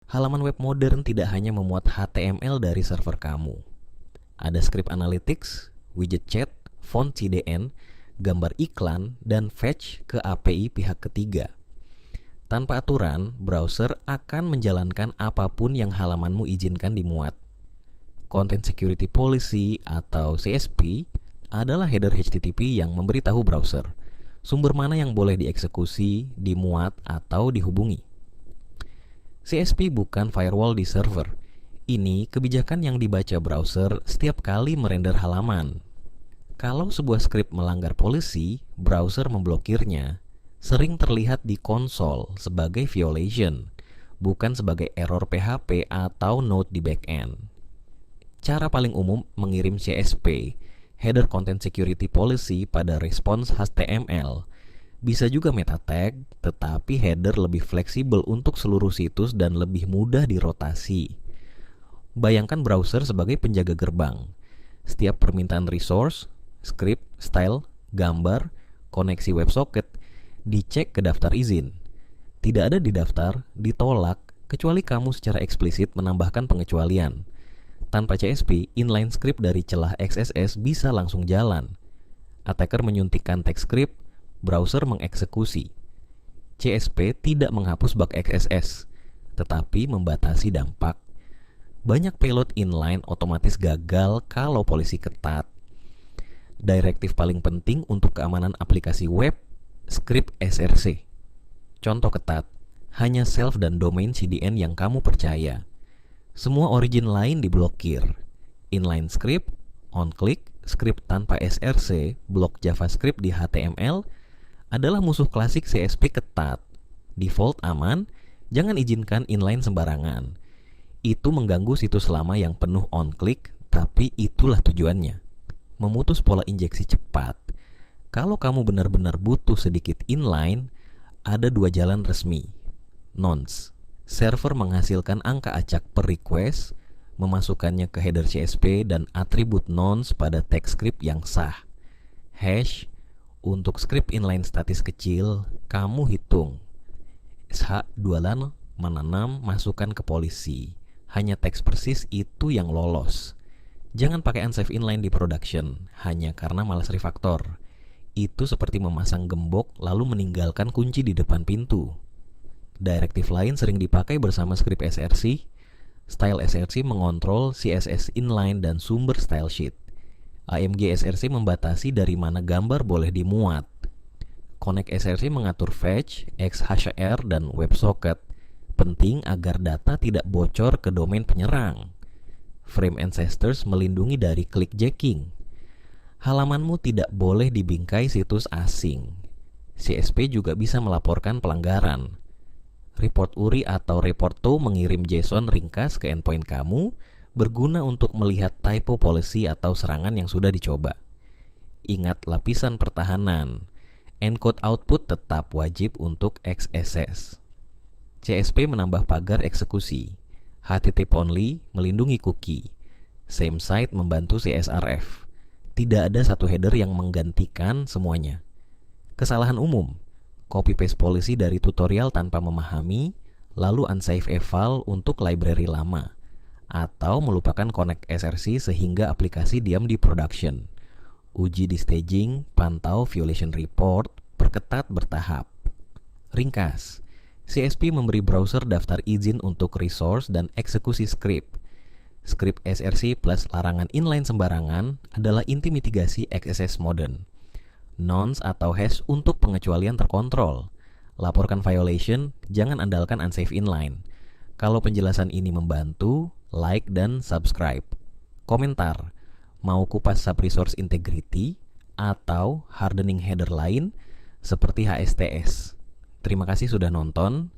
Halaman web modern tidak hanya memuat HTML dari server kamu. Ada script analytics, widget chat, font CDN, gambar iklan, dan fetch ke API pihak ketiga. Tanpa aturan, browser akan menjalankan apapun yang halamanmu izinkan dimuat. Content Security Policy atau CSP adalah header HTTP yang memberitahu browser sumber mana yang boleh dieksekusi, dimuat, atau dihubungi. CSP bukan firewall di server. Ini kebijakan yang dibaca browser setiap kali merender halaman. Kalau sebuah script melanggar policy, browser memblokirnya. Sering terlihat di konsol sebagai violation, bukan sebagai error PHP atau node di backend. Cara paling umum mengirim CSP, Header Content Security Policy, pada response HTML. Bisa juga meta tag, tetapi header lebih fleksibel untuk seluruh situs dan lebih mudah dirotasi. Bayangkan browser sebagai penjaga gerbang. Setiap permintaan resource, script, style, gambar, koneksi WebSocket dicek ke daftar izin. Tidak ada di daftar, ditolak, kecuali kamu secara eksplisit menambahkan pengecualian. Tanpa CSP, inline script dari celah XSS bisa langsung jalan. Attacker menyuntikkan teks script, browser mengeksekusi. CSP tidak menghapus bug XSS, tetapi membatasi dampak. Banyak payload inline otomatis gagal kalau polisi ketat. Direktif paling penting untuk keamanan aplikasi web, script SRC. Contoh ketat, hanya self dan domain CDN yang kamu percaya. Semua origin lain diblokir. Inline script, on-click, script tanpa SRC, blok JavaScript di HTML adalah musuh klasik CSP ketat. Default aman, jangan izinkan inline sembarangan. Itu mengganggu situs lama yang penuh on-click, tapi itulah tujuannya. Memutus pola injeksi cepat. Kalau kamu benar-benar butuh sedikit inline, ada dua jalan resmi. Nonce. Server menghasilkan angka acak per request, memasukkannya ke header CSP dan atribut nonce pada teks script yang sah. Hash. Untuk script inline statis kecil, kamu hitung SH26 mana 6 masukkan ke polisi. Hanya teks persis itu yang lolos. Jangan pakai unsafe inline di production hanya karena malas refactor. Itu seperti memasang gembok lalu meninggalkan kunci di depan pintu. Direktif lain sering dipakai bersama script SRC. Style SRC mengontrol CSS inline dan sumber style sheet. AMG SRC membatasi dari mana gambar boleh dimuat. Connect SRC mengatur fetch, XHR, dan WebSocket. Penting agar data tidak bocor ke domain penyerang. Frame Ancestors melindungi dari clickjacking. Halamanmu tidak boleh dibingkai situs asing. CSP juga bisa melaporkan pelanggaran. Report URI atau report to mengirim JSON ringkas ke endpoint kamu, berguna untuk melihat typo policy atau serangan yang sudah dicoba. Ingat lapisan pertahanan. Encode output tetap wajib untuk XSS. CSP menambah pagar eksekusi. HTTP only melindungi cookie. Same site membantu CSRF. Tidak ada satu header yang menggantikan semuanya. Kesalahan umum: copy paste policy dari tutorial tanpa memahami, lalu unsafe eval untuk library lama, atau melupakan connect SRC sehingga aplikasi diam di production. Uji di staging, pantau violation report, perketat bertahap. Ringkas, CSP memberi browser daftar izin untuk resource dan eksekusi script. Script SRC plus larangan inline sembarangan adalah inti mitigasi XSS modern. Nonce atau hash untuk pengecualian terkontrol. Laporkan violation, jangan andalkan unsafe inline. Kalau penjelasan ini membantu, like dan subscribe. Komentar, mau kupas sub-resource integrity atau hardening header lain seperti HSTS. Terima kasih sudah nonton.